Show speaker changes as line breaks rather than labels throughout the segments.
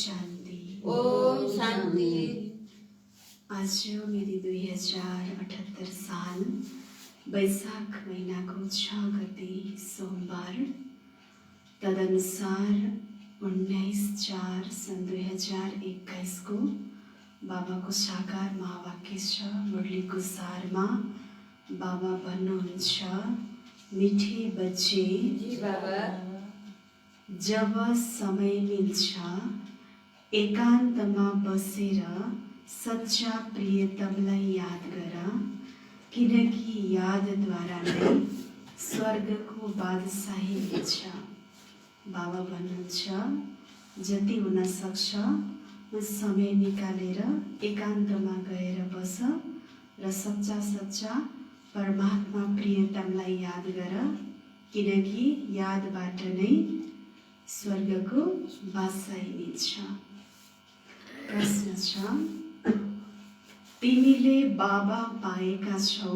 शान्ति।
ओम शान्ति।
आज मेरी 2078 साल वैशाख महीनाको 6 गते सोमबार, तदनुसार 19/4 सन् 2021 को बाबाको साकार महावाक्य छ। मुरलीको सारमा बाबा भन्नुहुन्छ, मिठे बच्चे
जी बाबा,
जब समय मिल्छ एकान्तमा बसेर सच्चा प्रियतमलाई याद गर, किनकि यादद्वारा नै स्वर्गको बादशाही मिल्छ। बाबा भन्नुहुन्छ, जति हुन सक्छ समय निकालेर एकान्तमा गएर बस र सच्चा परमात्मा प्रियतमलाई याद गर, किनकि यादबाट नै स्वर्गको बादशाही मिल्छ। प्रश्न छ, तिमीले बाबा पाएका छौ,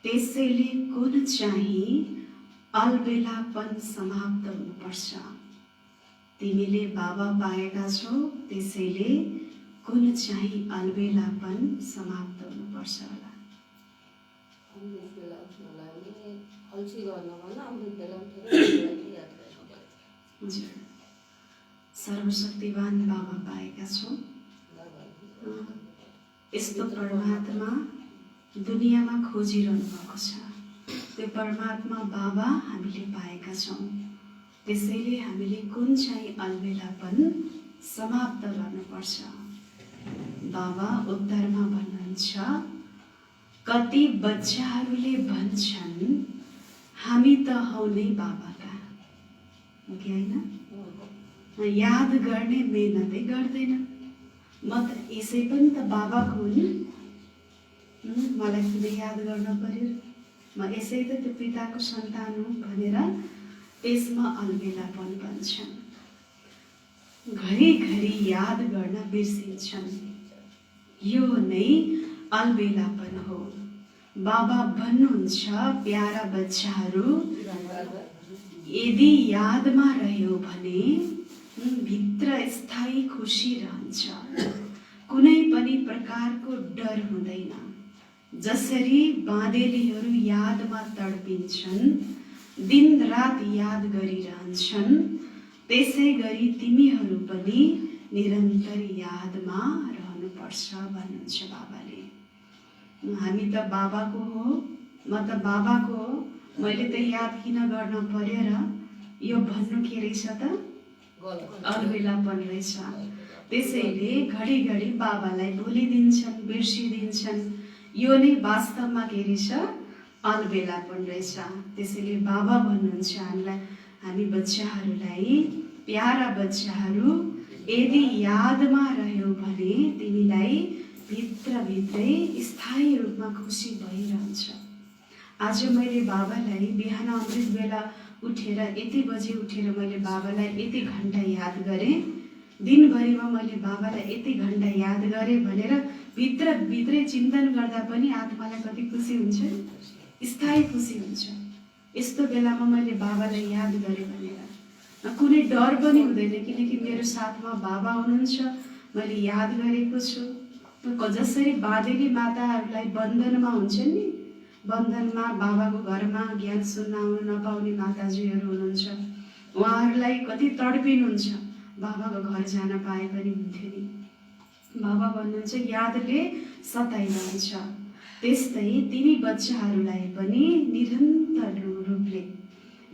त्यसैले कुन चाहिँ अलबेलापन समाप्त हुनुपर्छ? तिमीले बाबा पाएका छौ, त्यसैले कुन चाहिँ अलबेलापन समाप्त हुनुपर्छ होला? सर्वशक्तिवान बाबा पाएका छौँ। यस्तो परमात्मा दुनियाँमा खोजिरहनु भएको छ। त्यो परमात्मा बाबा हामीले पाएका छौँ, त्यसैले हामीले कुन चाहिँ अलबेलापन समाप्त गर्नुपर्छ? बाबा उत्तरमा भन्नुहुन्छ, कति बच्चाहरूले भन्छन् हामी त हौ नै बाबाका, हो कि होइन? याद गर्ने मेहनतै गर्दैन। म त यसै पनि त बाबाको हो नि, मलाई किन याद गर्न पर्यो? म यसै त त्यो पिताको सन्तान हुँ भनेर त्यसमा अलबेलापन भन्छन्। घरिघरि याद गर्न बिर्सिन्छन्। यो नै अलबेलापन हो। बाबा भन्नुहुन्छ, प्यारा बच्चाहरू, यदि यादमा रह्यो भने भित्र स्थायी खुसी रहन्छ। कुनै पनि प्रकारको डर हुँदैन। जसरी बाँदेलीहरू यादमा तडपिन्छन्, दिन रात याद गरिरहन्छन्, त्यसै गरी तिमीहरू पनि निरन्तर यादमा रहनुपर्छ भन्नुहुन्छ बाबाले। हामी त बाबाको हो, म त बाबाको हो, मैले त याद किन गर्न पर्यो र? यो भन्नु के रहेछ त? अलबेलापन रहेछ। त्यसैले घडिघडी बाबालाई भुलिदिन्छन्, बिर्सिदिन्छन्। यो नै वास्तवमा के रहेछ? अलबेलापन रहेछ। त्यसैले बाबा भन्नुहुन्छ हामीलाई, हामी बच्चाहरूलाई, प्यारा बच्चाहरू, यदि यादमा रह्यो भने तिमीलाई भित्रभित्रै स्थायी रूपमा खुसी भइरहन्छ। आज मैले बाबालाई बिहान अमृत बेला उठेर यति बजे उठेर मैले बाबालाई यति घन्टा याद गरेँ, दिनभरिमा मैले बाबालाई यति घन्टा याद गरेँ भनेर भित्रै चिन्तन गर्दा पनि आत्मालाई कति खुसी हुन्छ? स्थायी खुसी हुन्छ। यस्तो बेलामा मैले बाबालाई याद गरेँ भनेर कुनै डर पनि हुँदैन, किनकि मेरो साथमा बाबा हुनुहुन्छ, मैले याद गरेको छु। जसरी बाँदेली माताहरूलाई बन्धनमा हुन्छन् नि, बन्धनमा बाबाको घरमा ज्ञान सुन्न आउनु नपाउने माताजीहरू हुनुहुन्छ, उहाँहरूलाई कति तडपिनुहुन्छ, बाबाको घर जान पाए पनि हुन्थ्यो नि। बाबा भन्नुहुन्छ, यादले सताइरहन्छ। त्यस्तै तिमी बच्चाहरूलाई पनि निरन्तर रूपले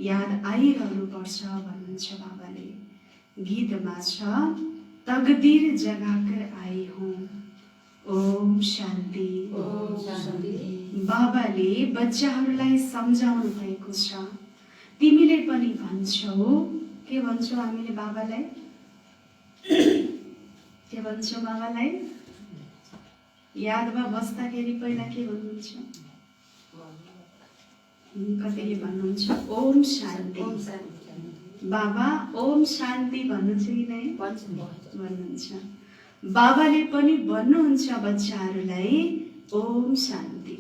याद आइरहनुपर्छ भन्नुहुन्छ बाबाले। गीतमा छ, तकदीर जगाकर आई हूँ, ओम शान्ति।
ओम शान्ति।
बाबाले बच्चाहरूलाई सम्झाउनु भएको छ। तिमीले पनि भन्छौ, के भन्छौ हामीले बाबालाई? के भन्छौ बाबालाई? यादमा बस्दाखेरि पहिला के भन्नुहुन्छ? कतिले भन्नुहुन्छ ओम शान्ति। बाबा ओम शान्ति भन्नुहुन्छ कि नै? भन्नुहुन्छ। बाबाले पनि भन्नुहुन्छ बच्चाहरूलाई ओम शान्ति,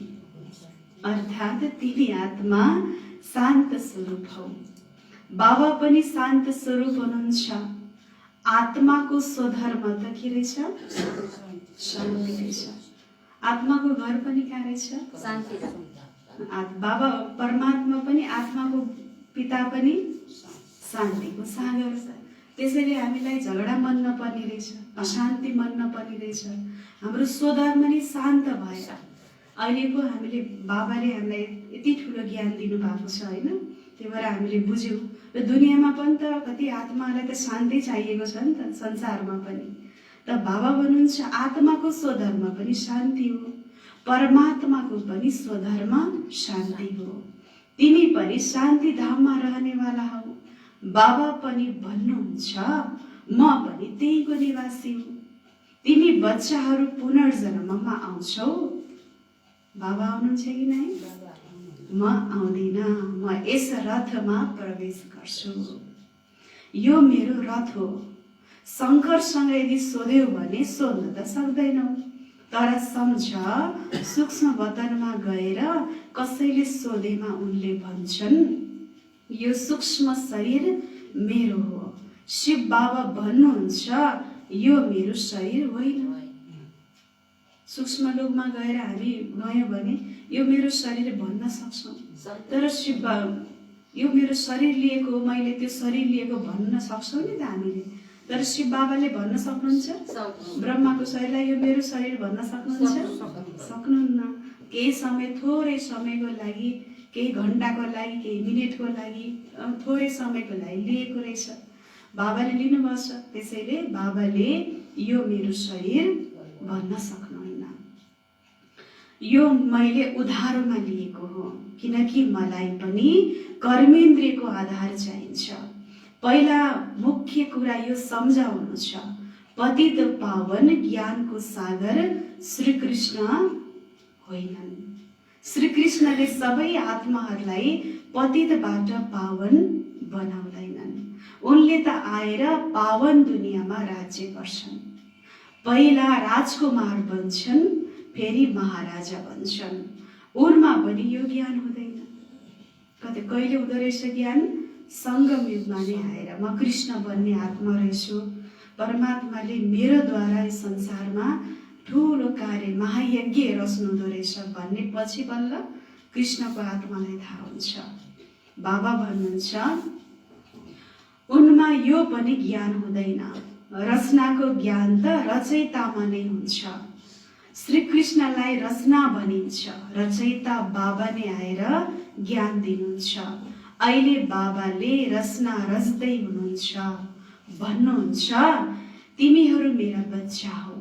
अर्थात् तिमी आत्मा शान्त स्वरूप हौ। बाबा पनि शान्त स्वरूप हुनुहुन्छ। आत्माको स्वधर्म त के रहेछ? शान्ति रहेछ। आत्माको घर पनि कहाँ रहेछ?
शान्ति।
बाबा परमात्मा पनि, आत्माको पिता पनि शान्तिको सागर छ। त्यसैले हामीलाई झगडा मन नपर्ने रहेछ, अशान्ति मन नपर्ने रहेछ। हाम्रो स्वधर्म नै शान्त भएर अहिलेको हामीले बाबाले हामीलाई यति ठुलो ज्ञान दिनुभएको छ होइन। त्यही भएर हामीले बुझ्यौँ र दुनियाँमा पनि त कति आत्मालाई त शान्ति चाहिएको छ नि त, संसारमा पनि। त बाबा भन्नुहुन्छ आत्माको स्वधर्म पनि शान्ति हो, परमात्माको पनि स्वधर्म शान्ति हो। तिमी पनि शान्ति धाममा रहनेवाला हौ। बाबा पनि भन्नुहुन्छ म पनि त्यहीको निवासी हुँ। तिमी बच्चाहरू पुनर्जन्ममा आउँछौ। बाबा आउनुहुन्छ कि नै? म आउँदिन, म यस रथमा प्रवेश गर्छु। यो मेरो रथ हो। शङ्करसँग यदि सोध्यो भने सोध्न त सक्दैनौ, तर सम्झ सूक्ष्म वतनमा गएर कसैले सोधेमा उनले भन्छन् यो सूक्ष्म शरीर मेरो हो। शिव बाबा भन्नुहुन्छ यो मेरो शरीर होइन। सूक्ष्म लोकमा गएर हामी गयौँ भने यो मेरो शरीर भन्न सक्छौँ, तर शिव बाबा यो मेरो शरीर लिएको हो, मैले त्यो शरीर लिएको भन्न सक्छौँ नि त हामीले। तर शिव बाबाले भन्न सक्नुहुन्छ? ब्रह्माको शरीरलाई यो मेरो शरीर भन्न सक्नुहुन्छ? सक्नुहुन्न। केही समय, थोरै समयको लागि, केही घन्टाको लागि, केही मिनेटको लागि, थोरै समयको लागि लिएको रहेछ। बाबाले लिनुभएको छ। त्यसैले बाबाले यो मेरो शरीर भन्न सक्नुहुन्न। यो मैले उधारोमा लिएको हो, किनकि मलाई पनि कर्मेन्द्रियको आधार चाहिन्छ। पहिला मुख्य कुरा यो सम्झाउनु छ, पतित पावन ज्ञानको सागर श्री कृष्ण होइनन्। श्री कृष्णले सबै आत्माहरूलाई पतितबाट पावन बनाउँदैनन्। उनले त आएर पावन दुनियाँमा राज्य गर्छन्। पहिला राजकुमार बन्छन्, फेरि महाराजा बन्छन्। उनमा पनि यो ज्ञान हुँदैन। कहिले हुँदो रहेछ ज्ञान? सङ्गम युगमा नै आएर म कृष्ण बन्ने आत्मा रहेछु, परमात्माले मेरोद्वारा यस संसारमा ठुलो कार्य महायज्ञ रच्नुहुँदो रहेछ भन्ने पछि बल्ल कृष्णको आत्मालाई थाहा हुन्छ। बाबा भन्नुहुन्छ उनमा यो पनि ज्ञान हुँदैन। रचनाको ज्ञान त रचयितामा नै हुन्छ। श्री कृष्णलाई रचना भनिन्छ, रचयिता बाबा नै आएर ज्ञान दिनुहुन्छ। अहिले बाबाले रचना रच्दै हुनुहुन्छ, भन्नुहुन्छ तिमीहरू मेरा बच्चा हौ।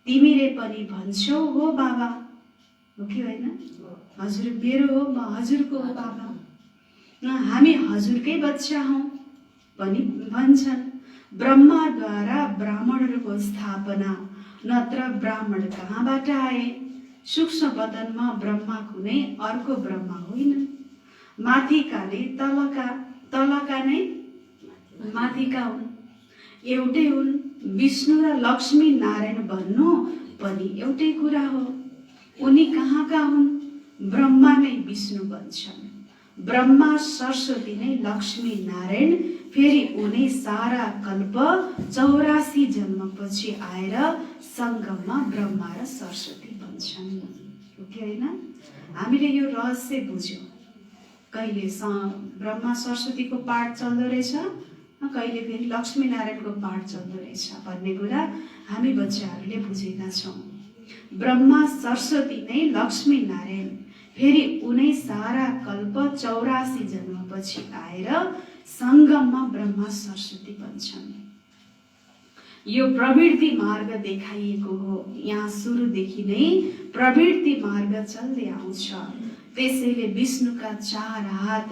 तिमीले पनि भन्छौ हो बाबा, हो कि होइन? हजुर मेरो हो, म हजुरको हो बाबा। हामी हजुरकै बच्चा हौ पनि भन्छन्। ब्रह्माद्वारा ब्राह्मणहरूको स्थापना, नत्र ब्राह्मण कहाँबाट आए? सूक्ष्म वतनमा ब्रह्मा कुनै अर्को ब्रह्मा होइन। माथिकाले तलका नै माथिका हुन्, एउटै हुन्। विष्णु र लक्ष्मी नारायण भन्नु पनि एउटै कुरा हो। उनी कहाँका हुन्? ब्रह्मा नै विष्णु बन्छन्, ब्रह्मा सरस्वती नै लक्ष्मी नारायण, फेरि उनी सारा कल्प 84 जन्मपछि आएर सङ्गममा ब्रह्मा र सरस्वती बन्छन्। हो कि होइन? हामीले यो रहस्य बुझ्यौँ। कहिले ब्रह्मा सरस्वतीको पाठ चल्दो रहेछ, कहिले फेरि लक्ष्मी नारायणको पाठ चल्दो रहेछ भन्ने कुरा हामी बच्चाहरूले बुझेका छौँ। ब्रह्मा सरस्वती नै लक्ष्मी नारायण, फेरि उनै सारा कल्प 84 जन्मपछि आएर सङ्गममा ब्रह्मा सरस्वती बन्छन्। यो प्रवृत्ति मार्ग देखाइएको हो। यहाँ सुरुदेखि नै प्रवृत्ति मार्ग चल्दै आउँछ। त्यसैले विष्णुका 4 हात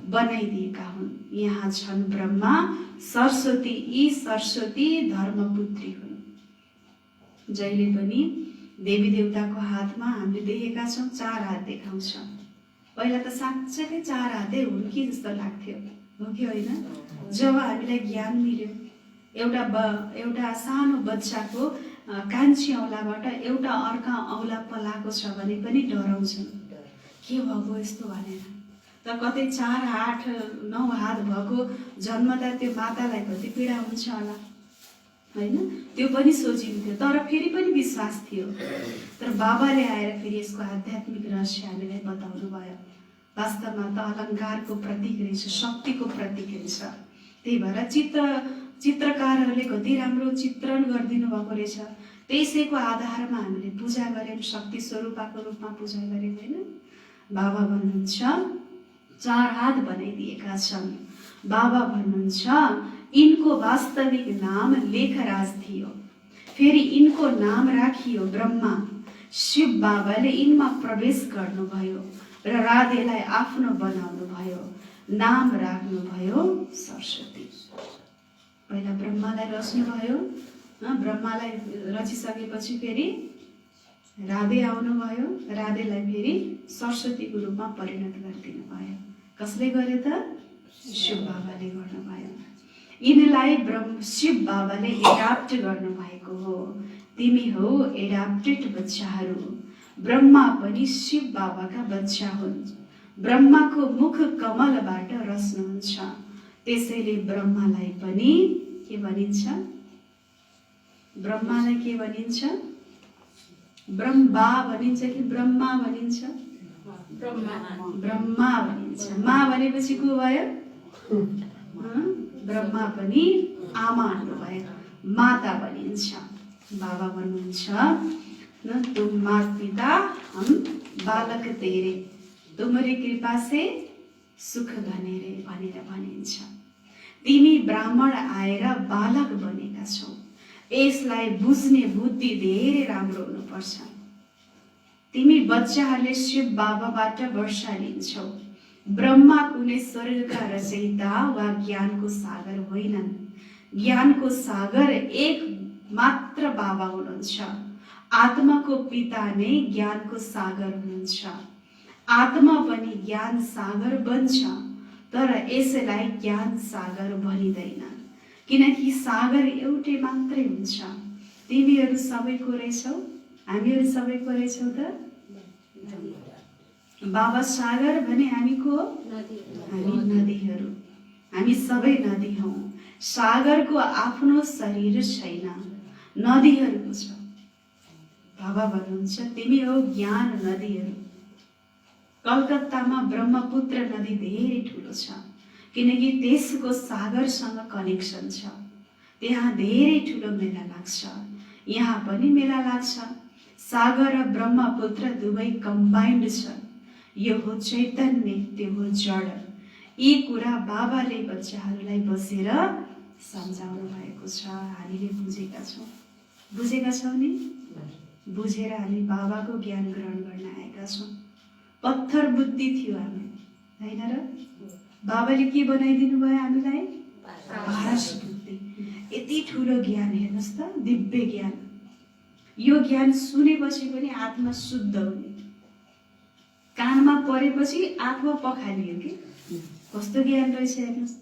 बनाइदिएका हुन्। यहाँ छन् ब्रह्मा, सरस्वती। यी सरस्वती धर्मपुत्री हुन्। जहिले पनि देवी देवताको हातमा हामीले देखेका छौँ 4 हात देखाउँछ। पहिला त साँच्चै 4 हातै हुन् कि जस्तो लाग्थ्यो, हो कि होइन? जब हामीलाई ज्ञान मिल्यो, एउटा सानो बच्चाको कान्छी औँलाबाट एउटा अर्का औँला पलाएको छ भने पनि डराउँछन्, के भएको यस्तो भनेर। त कतै 4, 8, 9 हात भएको जन्मदा त्यो मातालाई कति पीडा हुन्छ होला। हैन, त्यो पनि सोचिन्थ्यो, तर फेरि पनि विश्वास थियो। तर बाबाले आएर फेरि यसको आध्यात्मिक रहस्य हामीलाई बताउनु भयो। वास्तवमा त अलङ्कारको प्रतीक रहेछ, शक्तिको प्रतीक रहेछ। त्यही भएर चित्रकारहरूले कति राम्रो चित्रण गरिदिनु भएको रहेछ। त्यसैको आधारमा हामीले पूजा गर्यौँ, शक्ति स्वरूपको रूपमा पूजा गर्यौँ होइन। बाबा भन्नुहुन्छ 4 हात बनाइदिएका छन्। बाबा भन्नुहुन्छ यिनको वास्तविक नाम लेखराज थियो, फेरि यिनको नाम राखियो ब्रह्मा। शिव बाबाले यिनमा प्रवेश गर्नुभयो र राधेलाई आफ्नो बनाउनु भयो, नाम राख्नुभयो सरस्वती। पहिला ब्रह्मालाई रच्नुभयो, ब्रह्मालाई रचिसकेपछि फेरि राधे आउनुभयो, राधेलाई फेरि सरस्वतीको रूपमा परिणत गरिदिनु भयो। कसले गर्यो त? शिव बाबाले गर्नुभयो। यिनलाई शिव बाबाले एडाप्ट गर्नुभएको हो। तिमी हो एडाप्टेड बच्चाहरू। ब्रह्मा पनि शिव बाबाका बच्चा हुन्। ब्रह्माको मुख कमलबाट रच्नुहुन्छ, त्यसैले ब्रह्मालाई पनि के भनिन्छ? ब्रह्मालाई के भनिन्छ? ब्रह्मा भनिन्छ कि ब्रह्मा भनिन्छ? ब्रह्मा भनिन्छ। मा भनेपछि को भयो? ब्रह्मा पनि आमा हुनुभयो, माता भनिन्छ। बाबा भन्नुहुन्छ न तुम माता पिता हम बालक तेरे, तुम्हारी कृपा से सुख घनेरे भनेर भनिन्छ। तिमी ब्राह्मण आएर बालक बनेका छौ। यसलाई बुझ्ने बुद्धि धेरै राम्रो हुनुपर्छ। तिमी बच्चाहरूले शिव बाबाबाट वर्षा लिन्छौ। ब्रह्मा कुनै स्वर्गका रचयिता वा ज्ञानको सागर होइनन्। ज्ञानको सागर एक मात्र बाबा हुनुहुन्छ। आत्माको पिता नै ज्ञानको सागर हुनुहुन्छ। आत्मा पनि ज्ञान सागर बन्छ, तर यसलाई ज्ञान सागर भनिँदैन, किनकि सागर एउटै मात्रै हुन्छ। तिमीहरू सबैको रहेछौ, हामीहरू सबैको रहेछौ त। बाबा सागर भने हामी को? हामी नदीहरू। हामी सबै नदी हौ। सागरको आफ्नो शरीर छैन, नदीहरूको छ। बाबा भन्नुहुन्छ तिमी हो ज्ञान नदीहरू। कलकत्तामा ब्रह्मपुत्र नदी धेरै ठुलो छ, किनकि त्यसको सागरसँग कनेक्सन छ। त्यहाँ धेरै ठुलो मेला लाग्छ, यहाँ पनि मेला लाग्छ। सागर र ब्रह्मपुत्र दुवै कम्बाइन्ड छ। यो हो चैतन्य, त्यो हो जड। यी कुरा बाबाले बच्चाहरूलाई बसेर सम्झाउनु भएको छ। हामीले बुझेका छौँ नि। बुझेर हामी बाबाको ज्ञान ग्रहण गर्न आएका छौँ। पत्थर बुद्धि थियो हामी, होइन र? बाबाले के बनाइदिनु भयो हामीलाई? पारस बुद्धि। यति ठुलो ज्ञान हेर्नुहोस् त, दिव्य ज्ञान। यो ज्ञान सुनेपछि पनि आत्मा शुद्ध हुने, कानमा परेपछि आत्मा पखालियो कि कस्तो ज्ञान रहेछ हेर्नुहोस्।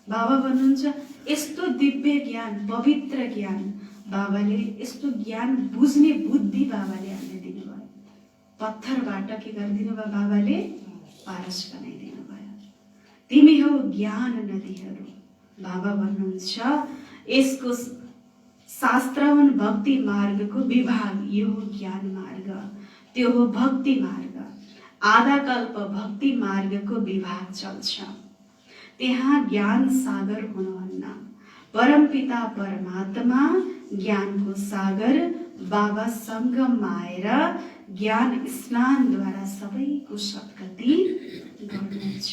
बाबा भन्नुहुन्छ यस्तो दिव्य ज्ञान, पवित्र ज्ञान बाबाले, यस्तो ज्ञान बुझ्ने बुद्धि बाबाले हामीलाई दिनुभयो। पत्थरबाट के गरिदिनु भयो? बाबाले पारस बनाइदिनु भयो। तिमी हो ज्ञान नदीहरू। बाबा भन्नुहुन्छ यसको शास्त्र हुन् भक्ति मार्गको विभाग। यो हो ज्ञान मार्ग, त्यो हो भक्ति मार्ग। आधा कल्प भक्ति मार्गको विभाग चल्छ। त्यहाँ ज्ञान सागर हुनुहुन्न। परमपिता परमात्मा ज्ञानको सागर बाबा सङ्गममा आएर ज्ञान स्नानद्वारा सबैको सद्गति गर्नुहुन्छ।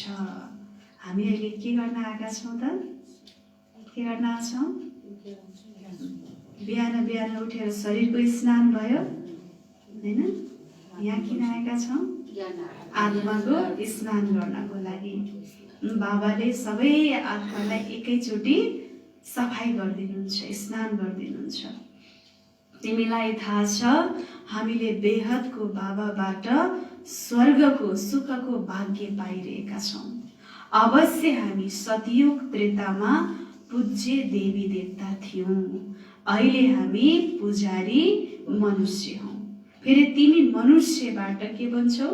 हामी अहिले के गर्न आएका छौँ त? के गर्न आएका छौँ? बिहान बिहान उठेर शरीरको स्नान भयो, होइन? यहाँ किन आएका छौँ? आत्माको स्नान गर्नको लागि। बाबाले सबै आत्मालाई एकैचोटि सफाई गरिदिनुहुन्छ, स्नान गरिदिनुहुन्छ। तिमीलाई थाहा छ हामीले बेहदको बाबाबाट स्वर्गको सुखको भाग्य पाइरहेका छौँ। अवश्य हामी सतयुग त्रेतामा पूज्य देवी देवता थियौँ, अहिले हामी पुजारी मनुष्य हौँ। फेरि तिमी मनुष्यबाट के बन्छौ?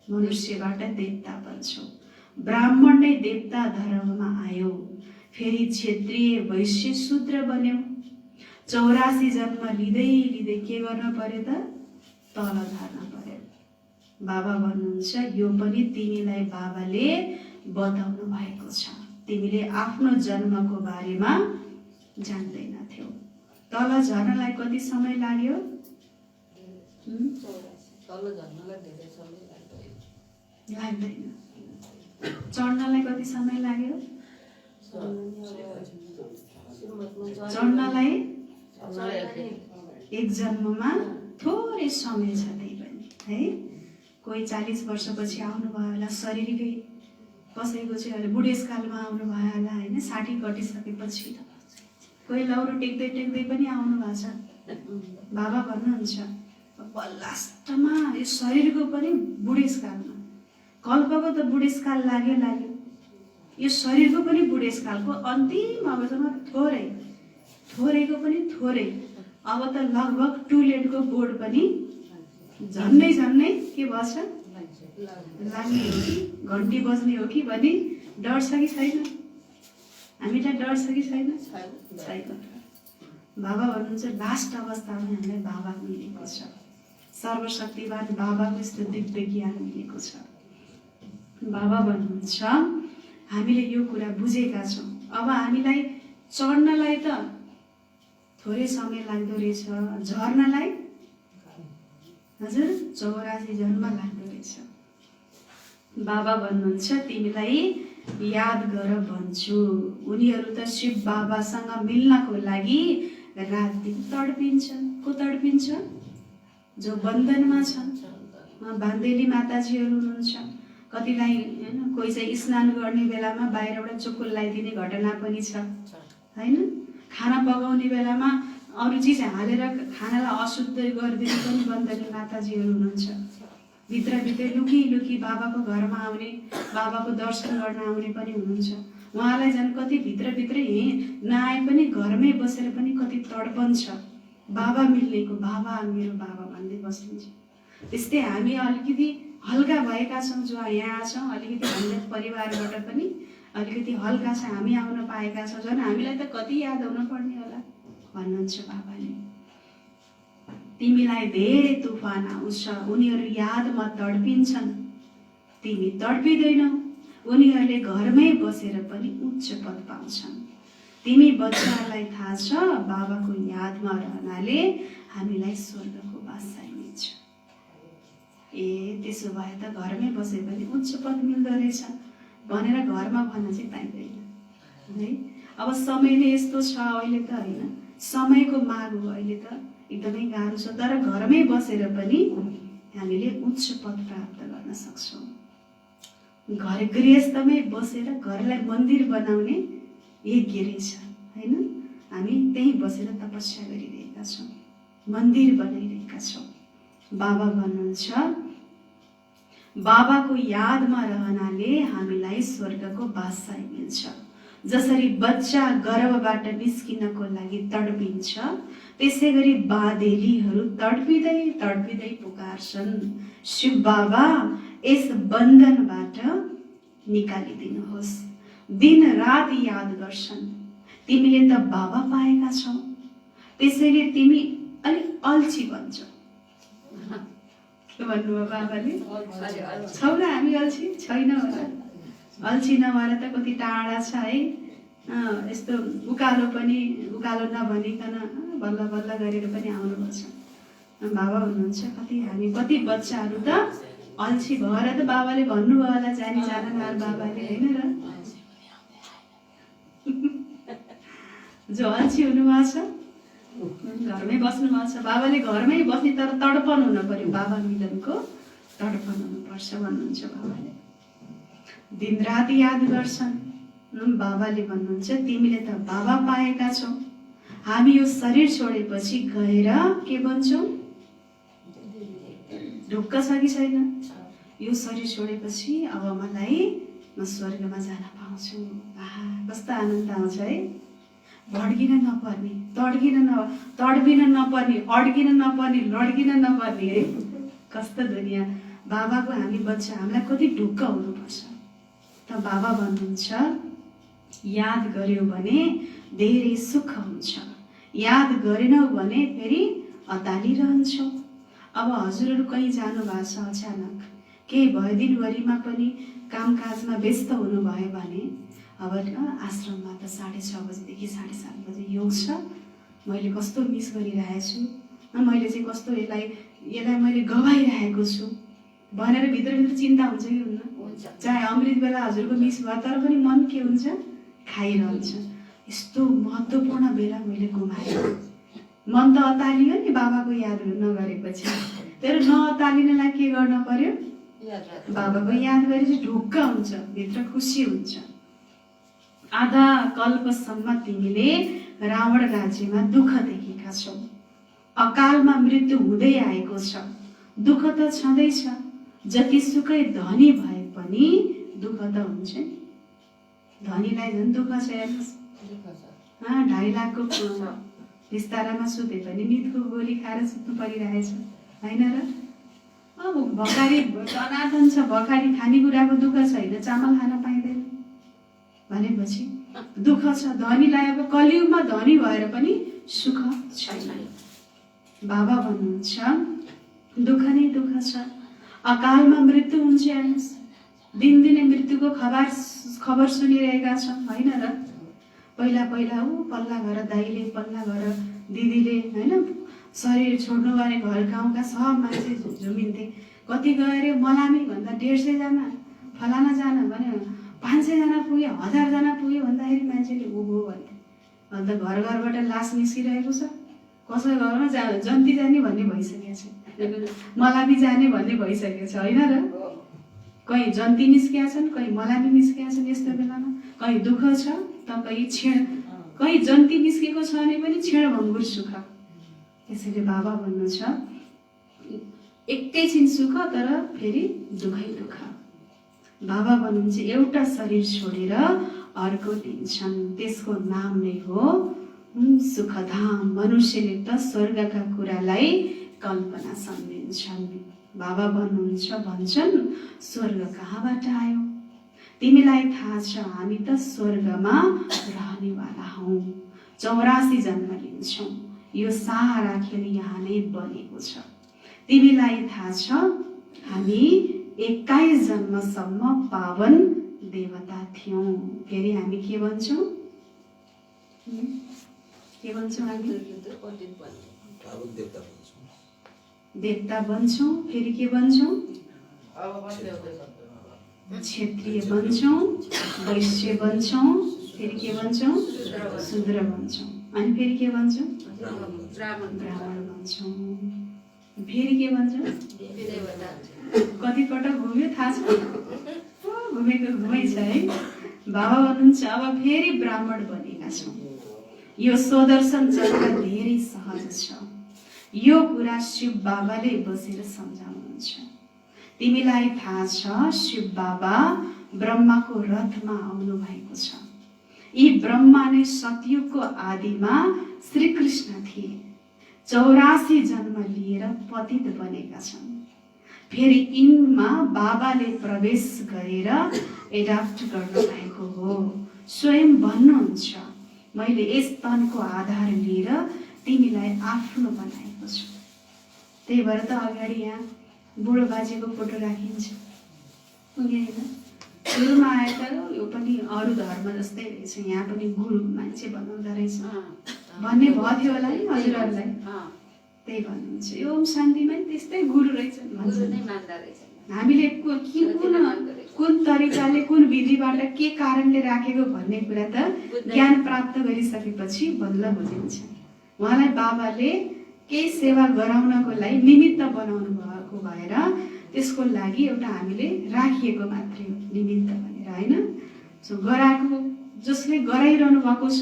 मनुष्यबाट देवता बन्छौ। ब्राह्मण नै देवता धर्ममा आयो, फेरि क्षेत्रीय वैश्य शूद्र बन्यौ। 84 जन्म लिँदै लिँदै के गर्न पर्यो त? तल झर्न पर्यो। बाबा भन्नुहुन्छ यो पनि तिमीलाई बाबाले बताउनु भएको छ। तिमीले आफ्नो जन्मको बारेमा जान्दैनथ्यौ। तल झर्नलाई कति समय लाग्यो?
तल झर्नलाई धेरै समय
लाग्दैन। चढ्नलाई कति समय लाग्यो? चढ्नलाई एक जन्ममा थोरै समय छ। त्यही पनि है, कोही 40 वर्षपछि आउनुभयो होला, शरीरकै कसैको चाहिँ अहिले बुढेसकालमा आउनुभयो होला होइन, 60 कटिसकेपछि। कोही लौरो टेक्दै टेक्दै पनि आउनु भएको छ। बाबा भन्नुहुन्छ लास्टमा यो शरीरको पनि बुढेसकालमा, कल्पको त बुढेसकाल लाग्यो, यो शरीरको पनि बुढेसकालको अन्तिम अवस्थामा थोरैको पनि थोरै, अब त लगभग टुलेटको बोर्ड पनि झन्नै के भएछ? लाग्ने हो कि घन्टी बज्ने हो कि भन्ने डर छ कि छैन? हामीलाई डर छ कि छैन? छैन। बाबा भन्नुहुन्छ लास्ट अवस्थामा हामीलाई बाबा मिलेको छ, सर्वशक्तिवान बाबाको यस्तो दिव्य ज्ञान मिलेको छ। बाबा भन्नुहुन्छ हामीले यो कुरा बुझेका छौँ। अब हामीलाई चढ्नलाई त थोरै समय लाग्दो रहेछ, झर्नलाई हजुर 84 जन्म लाग्दो रहेछ। बाबा भन्नुहुन्छ तिमीलाई याद गर भन्छु, उनीहरू त शिव बाबासँग मिल्नको लागि रात दिन तडपिन्छन्। को तडपिन्छ? जो बन्धनमा छन्। बान्देली माताजीहरू हुनुहुन्छ, कतिलाई होइन, कोही चाहिँ स्नान गर्ने बेलामा बाहिरबाट चोखो लगाइदिने घटना पनि छ होइन। खाना पकाउने बेलामा अरू चिज हालेर खानालाई अशुद्ध गरिदिने पनि बन्धनी माताजीहरू हुनुहुन्छ। भित्रभित्रै लुकी बाबाको घरमा आउने, बाबाको दर्शन गर्न आउने पनि हुनुहुन्छ। उहाँलाई झन् कति भित्रभित्रै नआए पनि घरमै बसेर पनि कति तडपन छ बाबा मिल्नेको। बाबा मेरो बाबा भन्दै बस्नुहुन्छ। त्यस्तै हामी अलिकति हल्का भएका छौँ, जो यहाँ छौँ, अलिकति हामीलाई परिवारबाट पनि अलिकति हल्का छ, हामी आउन पाएका छौँ। झन् हामीलाई त कति याद हुन पर्ने होला भन्नुहुन्छ बाबाले। तिमीलाई धेरै तुफान आउँछ, उनीहरू यादमा तडपिन्छन्, तिमी तडपिँदैनौ। उनीहरूले घरमै बसेर पनि उच्च पद पाउँछन्। तिमी बच्चाहरूलाई थाहा छ बाबाको यादमा रहनाले हामीलाई स्वर्गको बादशाही मिल्छ। ए त्यसो भए त घरमै बसे पनि उच्च पद मिल्दो रहेछ भनेर घरमा भन्न चाहिँ पाइँदैन है। अब समय नै यस्तो छ अहिले त होइन, समयको माग हो अहिले त एकदमै गाह्रो छ। तर घरमै बसेर पनि हामीले उच्च पद प्राप्त गर्न सक्छौँ। घर गृहस्थमै बसेर घरलाई मन्दिर बनाउने यज्ञ रहेछ होइन। हामी त्यहीँ बसेर तपस्या गरिरहेका छौँ, मन्दिर बनाइरहेका छौँ। बाबा भन्नुहुन्छ बाबाको यादमा रहनाले हामीलाई स्वर्गको बादशाही मिल्छ। जसरी बच्चा गर्भबाट निस्किनको लागि तडपिन्छ, त्यसै गरी बाँधेलीहरू तडपिँदै तडपिँदै पुकार्छन्, शिव बाबा यस बन्धनबाट निकालिदिनुहोस्। दिन रात याद गर्छन्। तिमीले त बाबा पाएका छौ, त्यसैले तिमी अलिक अल्छी भन्छौ। के भन्नुभयो बाबाले? छौ र हामी अल्छी छैन होला। अल्छी नभएर त कति टाढा छ है। यस्तो उकालो नभनिकन बल्ल बल्ल गरेर पनि आउनुपर्छ। बाबा भन्नुहुन्छ कति बच्चाहरू त अल्छी भएर त बाबाले भन्नुभयो होला जानी जान बाबाले होइन र। जो अल्छी हुनुभएको छ घरमै बस्नु भएको छ, बाबाले घरमै बस्ने तर तडपन हुन पर्यो, बाबा मिलनको तडपन हुनुपर्छ भन्नुहुन्छ बाबाले। दिन रात याद गर्छन्। बाबाले भन्नुहुन्छ तिमीले त बाबा पाएका छौ, हामी यो शरीर छोडेपछि गएर के भन्छौँ? ढुक्क छ कि छैन? यो शरीर छोडेपछि अब म स्वर्गमा जान पाउँछु। कस्तो आनन्द आउँछ है। भड्किन नपर्ने, तडपिन नपर्ने, अड्किन नपर्ने, लड्किन नपर्ने है। कस्तो दुनियाँ। बाबाको हामी बच्चा, हामीलाई कति ढुक्क हुनुपर्छ। त बाबा भन्नुहुन्छ याद गर्यो भने धेरै सुख हुन्छ, याद गरेनौ भने फेरि अतालिरहन्छौ। अब हजुरहरू कहीँ जानु भएको छ, अचानक केही भयो, दिनभरिमा पनि कामकाजमा व्यस्त हुनुभयो भने अब आश्रममा त 6:30 बजेदेखि 7:30 बजे योग छ, मैले कस्तो मिस गरिरहेछु, मैले चाहिँ कस्तो यसलाई मैले गवाइरहेको छु भनेर भित्रभित्र चिन्ता हुन्छ कि हुन्न? चाहे अमृत बेला हजुरको मिस भयो तर पनि मन के हुन्छ? खाइरहन्छ। यस्तो महत्त्वपूर्ण बेला मैले गुमाएँ। मन त अतालियो नि बाबाको यादहरू नगरेपछि, तर नअतालिनलाई के गर्न पर्यो? बाबाको याद गरेपछि ढुक्क हुन्छ, भित्र खुसी हुन्छ। आधा कल्पसम्म तिमीले रावण राज्यमा दुःख देखेका छौ, अकालमा मृत्यु हुँदै आएको छ, दुःख त छँदैछ। जतिसुकै धनी भए पनि दुःख त हुन्छ नि। धनीलाई झन् दुःख छ, हेर्नुहोस् 2.5 लाखको बिस्तारामा सुते पनि निदको गोली खाएर सुत्नु परिरहेछ, होइन र? अब भकारी अनाथन छ, भकारी खानेकुराको दुःख छैन, चामल खान पाइँदैन भनेपछि दुःख छ। धनीलाई अब कलियुगमा धनी भएर पनि सुख छैन। बाबा भन्नुहुन्छ दुःख नै दुःख छ, अकालमा मृत्यु हुन्छ। हेर्नुहोस्, दिनदिनै मृत्युको खबर सुनिरहेका छौँ, होइन र? पहिला पल्ला घर दाइले, पल्ला घर दिदीले, होइन, शरीर छोड्नु भने घर गाउँका सब मान्छे झुमिन्थे। कति गएर मलामी भन्दा 150 जना, फलाना जाना भने 500 जना पुग्यो, 1000 जना पुग्यो भन्दाखेरि मान्छेले उभो भन्थे। अन्त घर घरबाट लास निस्किरहेको छ, कसै घरमा जन्ती जाने भन्ने भइसकेको छ, मलामी जाने भन्ने भइसकेको छ, होइन र? कहीँ जन्ती निस्किया छन्, कहीँ मलामी निस्किया छन्। यस्तो बेलामा कहीँ दुःख छ त कहीँ जन्ती निस्केको छ भने पनि क्षणभङ्गुर सुख। त्यसैले बाबा भन्नुहुन्छ एकैछिन सुख तर फेरि दुःखै दुःख। बाबा भन्नुहुन्छ एउटा शरीर छोडेर अर्को लिन्छन्, त्यसको नाम नै हो सुखधाम। मनुष्यले त स्वर्गका कुरालाई कल्पना सम्झिन्छन्। बाबा भन्छन् स्वर्ग कहाँबाट आयो? तिमीलाई थाहा छ हामी त स्वर्गमा रहनेवाला हौँ, 84 जन्म लिन्छौँ, यो सारा खेल यहाँ नै बनेको छ। तिमीलाई थाहा छ हामी 21 जन्मसम्म पावन देवता थियौँ। फेरि हामी के भन्छौँ? के भन्छौँ? हामी देवता बन्छौँ। फेरि के बन्छौँ? क्षेत्रीय बन्छौँ, वैश्य बन्छौँ, फेरि के भन्छौँ? शूद्र भन्छौँ, अनि फेरि के भन्छौँ? ब्राह्मण भन्छौँ, फेरि के भन्छौँ? कतिपटक घुम्यो थाहा छ? घुमै छ है। बाबा भन्नुहुन्छ अब फेरि ब्राह्मण बनेका छौँ। यो स्वदर्शन जग्गा धेरै सहज छ। यो कुरा शिव बाबाले बसेर सम्झाउनुहुन्छ। तिमीलाई थाहा छ शिव बाबा ब्रह्माको रथमा आउनु भएको छ। यी ब्रह्मा नै सतयुगको आदिमा श्री कृष्ण थिए। 84 जन्म लिएर पतित बनेका छन्। फेरि यिनमा बाबाले प्रवेश गरेर एडाप्ट गर्नु भएको हो। स्वयं भन्नुहुन्छ मैले यस तनको आधार लिएर तिमीलाई आफ्नो बनाएको छु। त्यही भएर त अगाडि यहाँ बुढो बाजेको फोटो राखिन्छ। सुरुमा आए त यो पनि अरू धर्म जस्तै रहेछ, यहाँ पनि गुरु मान्छे बनाउँदो रहेछ भन्ने भयो थियो होला नि हजुरहरूलाई? त्यही भन्नुहुन्छ यो शान्तिमा त्यस्तै गुरु रहेछ भन्छ। हामीले कुन तरिकाले कुन विधिबाट के कारणले राखेको भन्ने कुरा त ज्ञान प्राप्त गरिसकेपछि बल्ल बुझिन्छ। उहाँलाई बाबाले केही सेवा गराउनको लागि निमित्त बनाउनु भएको भएर त्यसको लागि एउटा हामीले राखिएको मात्रै हो निमित्त भनेर, होइन? सो गराएको जसले गराइरहनु भएको छ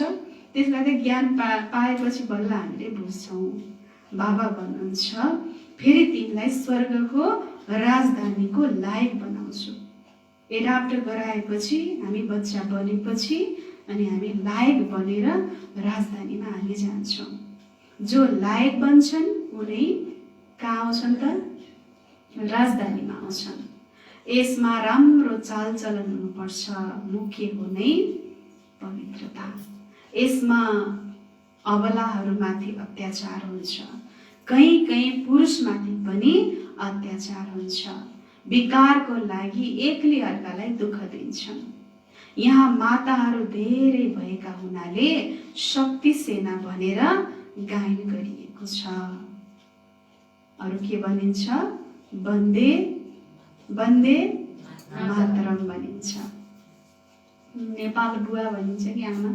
त्यसलाई त ज्ञान पाएपछि बल्ल हामीले बुझ्छौँ। बाबा भन्नुहुन्छ फेरि तिमीलाई स्वर्गको राजधानीको लायक बनाउँछु। एडाप्ट गराएपछि हामी बच्चा बनेपछि अनि हामी लायक बनेर राजधानीमा हामी जान्छौँ। जो लायक बन्छन् उनी कहाँ आउँछन् त? राजधानीमा आउँछन्। यसमा राम्रो चालचलन हुनुपर्छ। मुख्य हो नै पवित्रता। यसमा अबलाहरूमाथि अत्याचार हुन्छ, कहीँ कहीँ पुरुषमाथि पनि अत्याचार हुन्छ। विकारको लागि एकले अर्कालाई दुःख दिन्छन्। यहाँ माताहरू धेरै भएका हुनाले शक्ति सेना भनेर गायन गरिएको छ। अरु के भनिन्छ? वन्दे वन्दे मातरम भनिन्छ। नेपाल बुवा भनिन्छ कि आमा?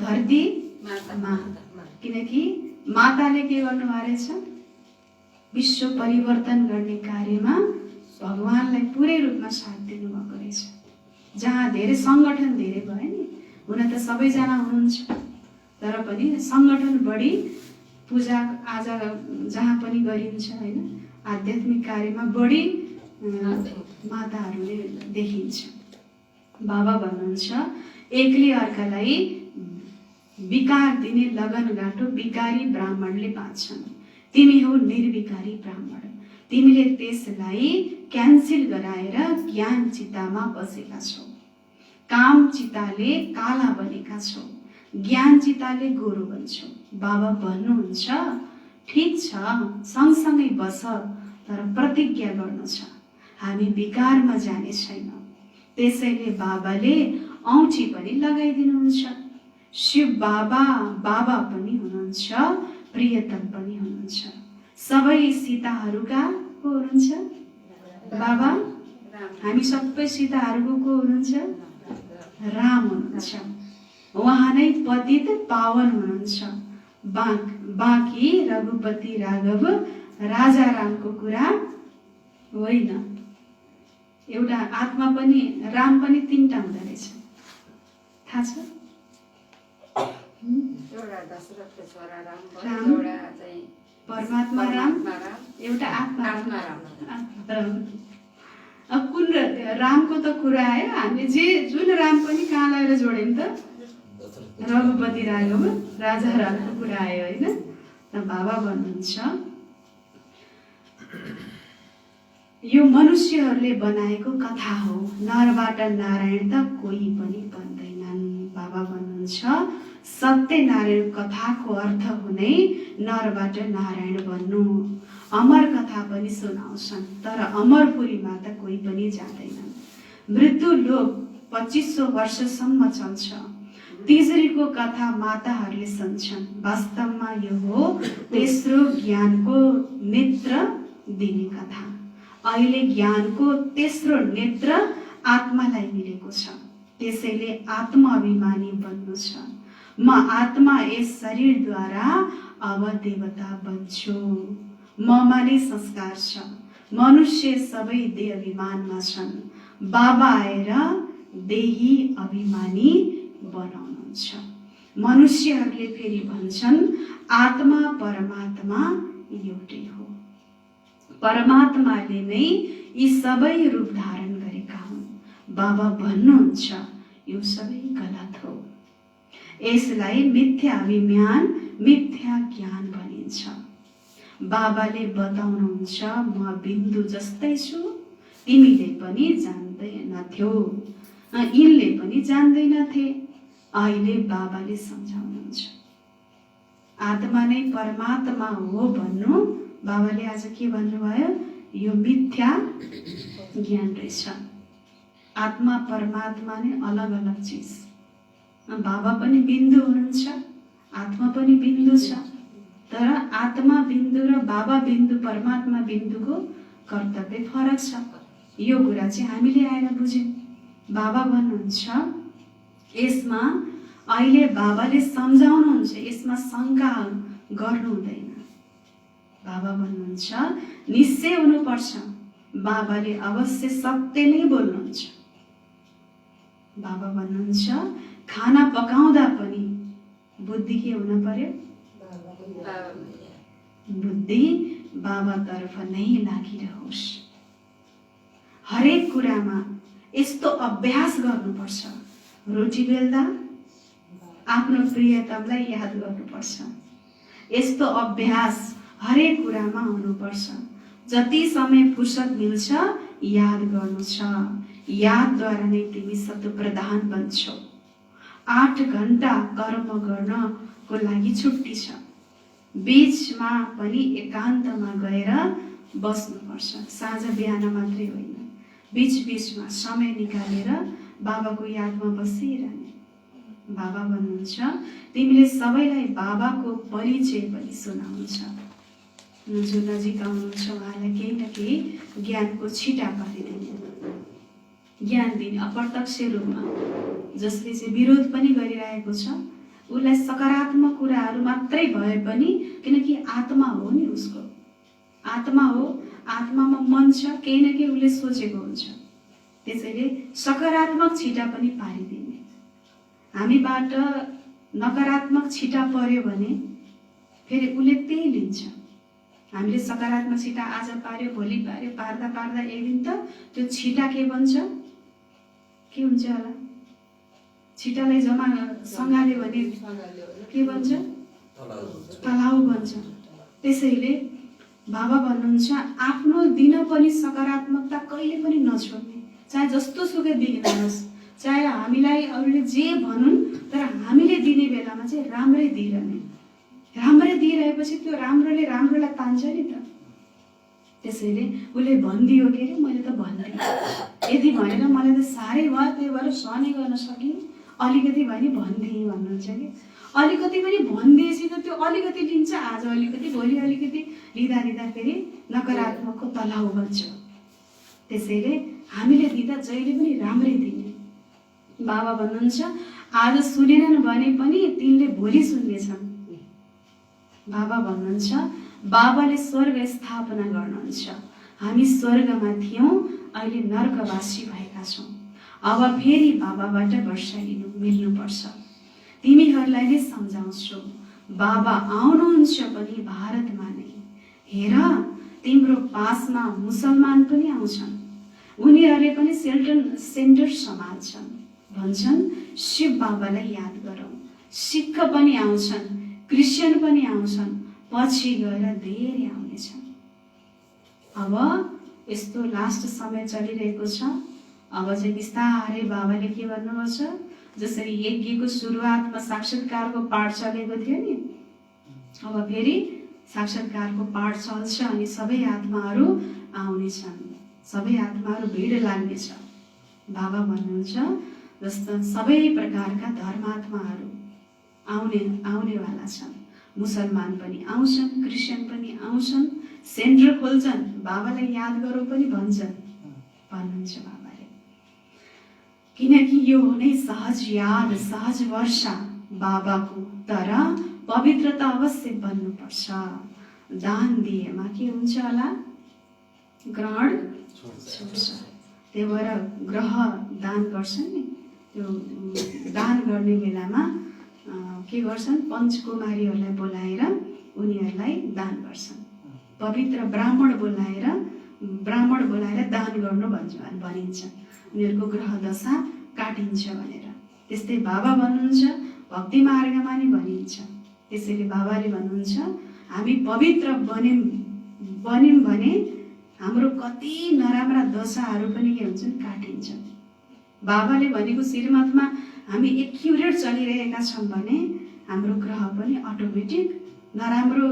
धरती माता। किनकि माताले के गर्नुभएको रहेछ? विश्व परिवर्तन गर्ने कार्यमा भगवानलाई पुरै रूपमा साथ दिनुभएको रहेछ। जहाँ धेरै संगठन धेरै भयो नि, हुन त सबैजना हुनुहुन्छ, तर पनि संगठन बढी पूजा आजा जहाँ पनि गरिन्छ हैन, आध्यात्मिक कार्यमा बढी माताहरूले देखिन्छ। बाबा भन्नुहुन्छ एकले अर्कालाई विकार दिने लगनगाटो विकारी ब्राह्मणले बाँच्छन्। तिमी हो निर्विकारी ब्राह्मण। तिमीले त्यसलाई क्यान्सल गराएर ज्ञान चितामा बसेका छौ। काम चिताले काला बनेका छौ, ज्ञान चिताले गोरो बन्छौ। बाबा भन्नुहुन्छ ठीक छ, सँगसँगै बस, तर प्रतिज्ञा गर्नु छ, हामी विकारमा जाने छैन। त्यसैले बाबाले औँठी पनि लगाइदिनुहुन्छ। शिव बाबा बाबा पनि हुनुहुन्छ, प्रियतम पनि हुनुहुन्छ। सबै सीताहरूका को हुनुहुन्छ? बाबा। हामी सबै सीताहरूको को हुनुहुन्छ? राम हुनुहुन्छ। उहाँ नै पतित पावन हुनुहुन्छ। बाँकी रघुपति राघव राजा रामको कुरा होइन। एउटा आत्मा पनि राम पनि तीनटा हुँदो रहेछ, थाहा छ? राम, परमात्मा राम, एउटा आत्मा राम। अब कुन रामको त कुरा आयो, हामीले जुन राम पनि कहाँ लगाएर जोड्यौँ त? रघुपति राघव राजा रामको कुरा आयो होइन। र बाबा भन्नुहुन्छ यो मनुष्यहरूले बनाएको कथा हो, नरबाट नारायण त कोही पनि बन्दैनन्। बाबा भन्नुहुन्छ सत्यनारायण कथाको अर्थ हुने नरबाट नारायण बन्नु। अमर कथा पनि सुनाउँछन्, तर अमरपुरीमा त कोही पनि जाँदैनन्। मृत्यु लोक 2500 वर्षसम्म चल्छ। तिजरीको कथा माताहरूले सुन्छन्। वास्तवमा यो हो तेस्रो ज्ञानको नेत्र दिने कथा। अहिले ज्ञानको तेस्रो नेत्र आत्मालाई मिलेको छ। त्यसैले आत्माभिमानी बन्नु छ। म आत्मा यस शरीरद्वारा अब देवता बन्छु। ममा नै संस्कार छ। मनुष्य सबै देह अभिमानमा छन्। बाबा आएर देही अभिमानी बनाउनुहुन्छ। मनुष्यहरूले फेरि भन्छन् आत्मा परमात्मा एउटै हो। परमात्माले नै यी सबै रूप धारण गरेका हुन्। बाबा भन्नुहुन्छ यो सबै गलत हो। यसलाई मिथ्या अभिमान, मिथ्या ज्ञान भनिन्छ। बाबाले बताउनुहुन्छ म बिन्दु जस्तै छु, तिमीले पनि जान्दैनथ्यौ, यिनले पनि जान्दैनथे। अहिले बाबाले सम्झाउनुहुन्छ आत्मा नै परमात्मा हो भन्नु। बाबाले आज के भन्नुभयो? यो मिथ्या ज्ञान रहेछ। आत्मा परमात्मा नै अलग अलग चिज। बाबा पनि बिन्दु हुनुहुन्छ, आत्मा पनि बिन्दु छ, तर आत्मा बिन्दु र बाबा बिन्दु, परमात्मा बिन्दुको कर्तव्य फरक छ। यो कुरा चाहिँ हामीले आएर बुझ्यौँ। बाबा भन्नुहुन्छ यसमा अहिले बाबाले सम्झाउनुहुन्छ, यसमा शङ्का गर्नु हुँदैन। बाबा भन्नुहुन्छ निश्चय हुनुपर्छ। बाबाले अवश्य सत्य नै बोल्नुहुन्छ। बाबा भन्नुहुन्छ खाना पकाउँदा पनि बुद्धि के हुन पर्यो? बुद्धि बाबातर्फ नै लागिरहोस्। हरेक कुरामा यस्तो अभ्यास गर्नुपर्छ। रोटी बेल्दा आफ्नो प्रियतमलाई याद गर्नुपर्छ। यस्तो अभ्यास हरेक कुरामा हुनुपर्छ। जति समय फुर्सद मिल्छ याद गर्नु छ। यादद्वारा नै तिमी सत्प्रधान बन्छौ। 8 घण्टा कर्म गर्नको लागि छुट्टी छ। बीचमा पनि एकान्तमा गएर बस्नुपर्छ। साँझ बिहान मात्रै होइन, बीचमा समय निकालेर बाबाको यादमा बसिरहने। बाबा भन्नुहुन्छ तिमीले सबैलाई बाबाको परिचय पनि सुनाउँछ। जो नजिक आउनुहुन्छ उहाँलाई केही न केही ज्ञानको छिटा पारिदिने, ज्ञान दिने अप्रत्यक्ष रूपमा। जसले चाहिँ विरोध पनि गरिरहेको छ उसलाई सकारात्मक कुराहरू मात्रै भए पनि, किनकि आत्मा हो नि, उसको आत्मा हो, आत्मामा मन छ, केही न केही उसले सोचेको हुन्छ। त्यसैले सकारात्मक छिटा पनि पारिदिने। हामीबाट नकारात्मक छिटा पर्यो भने फेरि उसले त्यही लिन्छ। हामीले सकारात्मक छिटा आज पार्यो, भोलि पार्यो, पार्दा पार्दा एक दिन त त्यो छिटा के बन्छ, के हुन्छ होला? छिटालाई जम्मा सँगाल्यो भने के बन्छ? तलाउ बन्छ। त्यसैले बाबा भन्नुहुन्छ आफ्नो दिन पनि सकारात्मकता कहिले पनि नछोड्ने। चाहे जस्तो सुकै बिग्न होस्, चाहे हामीलाई अरूले जे भनुन्, तर हामीले दिने बेलामा चाहिँ राम्रै दिइरहने। राम्रै दिइरहेपछि त्यो राम्रोले राम्रोलाई तान्छ नि त। त्यसैले उसले भनिदियो के अरे मैले त भनिदिएँ, यदि भनेर मलाई त साह्रै भयो, त्यही भएर सहने गर्न सकिनँ, अलिकति भए नि भनिदिएँ भन्नुहुन्छ कि। अलिकति पनि भनिदिएपछि त त्यो अलिकति लिन्छ, आज अलिकति भोलि अलिकति लिँदा लिँदा फेरि नकारात्मकको तलाउ बन्छ। त्यसैले हामीले दिँदा जहिले पनि राम्रै दिने। बाबा भन्नुहुन्छ आज सुनेनन् भने पनि तिनले भोलि सुन्नेछन्। बाबा भन्नुहुन्छ बाबाले स्वर्ग स्थापना गर्नुहुन्छ। हामी स्वर्गमा थियौँ, अहिले नर्कवासी भएका छौँ। अब फेरि बाबाबाट वर्षा मिल्नुपर्छ। तिमीहरूलाई नै सम्झाउँछु, बाबा आउनुहुन्छ पनि भारतमा नै। हेर तिम्रो पासमा मुसलमान पनि आउँछन्, उनीहरूले पनि सेन्टर सम्हाल्छन्। भन्छन् शिव बाबालाई याद गरौँ। सिख पनि आउँछन्, क्रिस्चियन पनि आउँछन्, पछि गएर धेरै आउनेछन्। अब यस्तो लास्ट समय चलिरहेको छ। अब चाहिँ बिस्तारै बाबाले के गर्नुपर्छ, जसरी यज्ञको सुरुवातमा साक्षात्कारको पाठ चलेको थियो नि, अब फेरि साक्षात्कारको पाठ चल्छ अनि सबै आत्माहरू आउनेछन्, सबै आत्माहरू भिड लाग्नेछ। बाबा भन्नुहुन्छ जस्तो सबै प्रकारका धर्मात्माहरू आउनेवाला छन्। मुसलमान पनि आउँछन्, क्रिस्चियन पनि आउँछन्, सेन्टर खोल्छन्, बाबालाई याद गरौँ पनि भन्नुहुन्छ बाबाले। किनकि यो नै सहज याद, सहज वर्षा बाबाको, तर पवित्रता अवश्य बन्नुपर्छ। दान दिएमा के हुन्छ होला? ग्रहण छोड्छ। त्यही भएर ग्रह दान गर्छन् नि, त्यो दान गर्ने बेलामा के गर्छन्, पञ्चकुमारीहरूलाई बोलाएर उनीहरूलाई दान गर्छन्। पवित्र ब्राह्मण बोलाएर दान गर्नु भनिन्छ। उनीहरूको ग्रह दशा काटिन्छ भनेर। त्यस्तै बाबा भन्नुहुन्छ भक्ति मार्गमा नि भनिन्छ। त्यसैले बाबाले भन्नुहुन्छ हामी पवित्र बन्यौँ भने हाम्रो कति नराम्रा दशाहरू पनि के हुन्छन्, काटिन्छन्। बाबाले भनेको श्रीमतमा हामी एक्युरेट चलिरहेका छौँ भने हाम्रो ग्रह पनि अटोमेटिक नराम्रो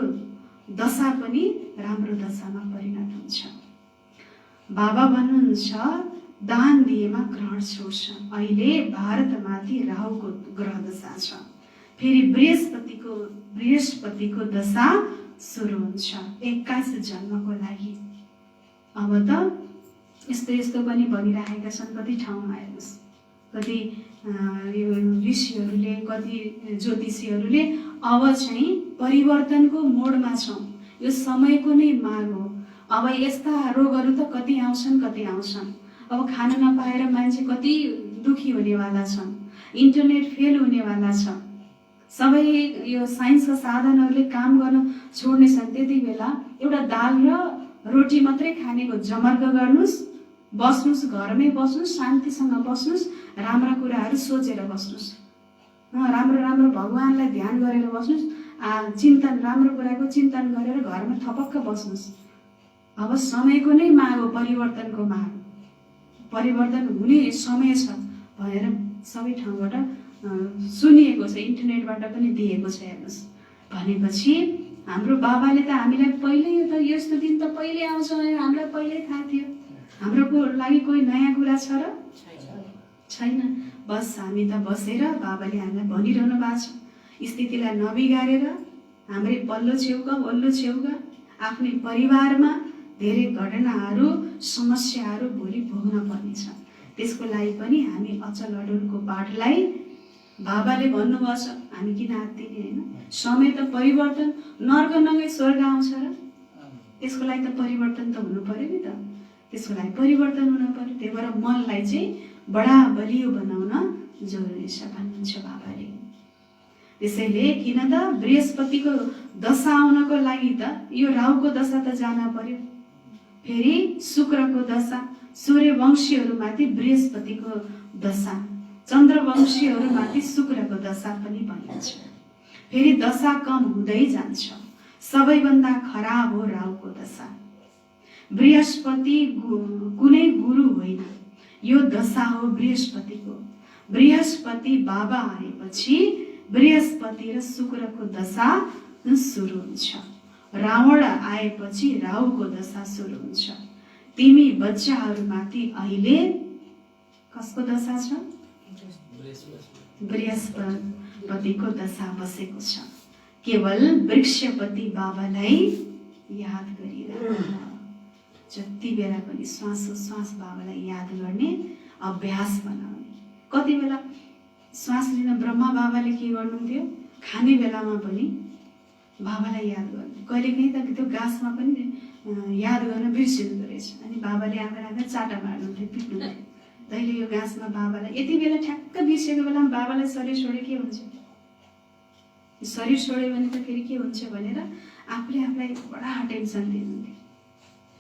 दशा पनि राम्रो दशामा परिणत हुन्छ। बाबा भन्नुहुन्छ दान दिएमा ग्रहण छोड्छ। अहिले भारतमाथि राहुको ग्रह दशा छ, फेरि बृहस्पतिको दशा सुरु हुन्छ 21 जन्मको लागि। अब त यस्तो पनि भनिरहेका छन् कति ठाउँमा। हेर्नुहोस् कति यो ऋषिहरूले, कति ज्योतिषीहरूले अब चाहिँ परिवर्तनको मोडमा छौँ, यो समयको नै माग हो। अब यस्ता रोगहरू त कति आउँछन्। अब खान नपाएर मान्छे कति दुखी हुनेवाला छन्, इन्टरनेट फेल हुनेवाला छ, सबै यो साइन्सका साधनहरूले काम गर्न छोड्नेछन्। त्यति बेला एउटा दाल र रोटी मात्रै खानेको जमर्क गर्नुहोस्, बस्नुहोस्, घरमै बस्नुहोस्, शान्तिसँग बस्नुहोस्, राम्रा कुराहरू सोचेर बस्नुहोस्, राम्रो भगवानलाई ध्यान गरेर बस्नुहोस्, चिन्तन राम्रो कुराको चिन्तन गरेर घरमा थपक्क बस्नुहोस्। अब समयको नै माग हो, परिवर्तनको माग, परिवर्तन हुने समय छ भनेर सबै ठाउँबाट सुनिएको छ, इन्टरनेटबाट पनि दिएको छ हेर्नुहोस्। भनेपछि हाम्रो बाबाले त हामीलाई पहिल्यै त यस्तो दिन त पहिले आउँछ भनेर हामीलाई पहिल्यै थाहा थियो। हाम्रो लागि कोही नयाँ कुरा छ र छैन। बस हामी त बसेर बाबाले हामीलाई भनिरहनु भएको छ, स्थितिलाई नबिगारेर हाम्रै पल्लो छेउका वल्लो छेउका आफ्नै परिवारमा धेरै घटनाहरू समस्याहरू भोलि भोग्न पर्नेछ। त्यसको लागि पनि हामी अचल अडोलको बाटलाई बाबाले भन्नुभएको छ, हामी किन आत्तिने होइन। समय त परिवर्तन, नर्क नगई स्वर्ग आउँछ र त्यसको लागि त परिवर्तन त हुनु पर्यो नि त। त्यसको लागि परिवर्तन हुनु पर्यो। त्यही भएर मनलाई चाहिँ बडा बलियो बनाउन जरुरी छ भन्नुहुन्छ बाबाले। त्यसैले किन त बृहस्पतिको दशा आउनको लागि त यो राहुको दशा त जान पर्यो, फेरि शुक्रको दशा, सूर्यवंशीहरूमाथि बृहस्पतिको दशा, चन्द्रवंशीहरूमाथि शुक्रको दशा पनि भनिन्छ। फेरि दशा कम हुँदै जान्छ। सबैभन्दा खराब हो राहुको दशा। बृहस्पति कुनै गुरु होइन, यो दशा हो बृहस्पतिको। बृहस्पति बाबा आएपछि बृहस्पति र शुक्रको दशा सुरु हुन्छ। रावण आएपछि राहुको दशा सुरु हुन्छ। तिमी बच्चाहरूमाथि अहिले कसको दशा छ? बृहस्पतिको दशा बसेको छ। केवल वृक्षपति बाबालाई याद गरिरहनु। जति बेला पनि श्वासोश्वास बाबालाई याद गर्ने अभ्यास बनाउने। कति बेला श्वास लिन ब्रह्मा बाबाले के गर्नुहुन्थ्यो? खाने बेलामा पनि बाबालाई याद गर्ने। कहिलेकाहीँ त त्यो गाँसमा पनि याद गर्न बिर्सिँदो रहेछ, अनि बाबाले आँखा चाटा मार्नुहुन्थ्यो, पिट्नुहुन्थ्यो। तैँले यो गाँसमा बाबालाई यति बेला ठ्याक्क बिर्सेको बेलामा बाबालाई शरीर छोडे के हुन्छ? शरीर छोड्यो भने त फेरि के हुन्छ भनेर आफूले आफूलाई बडा टेन्सन दिनुहुन्थ्यो।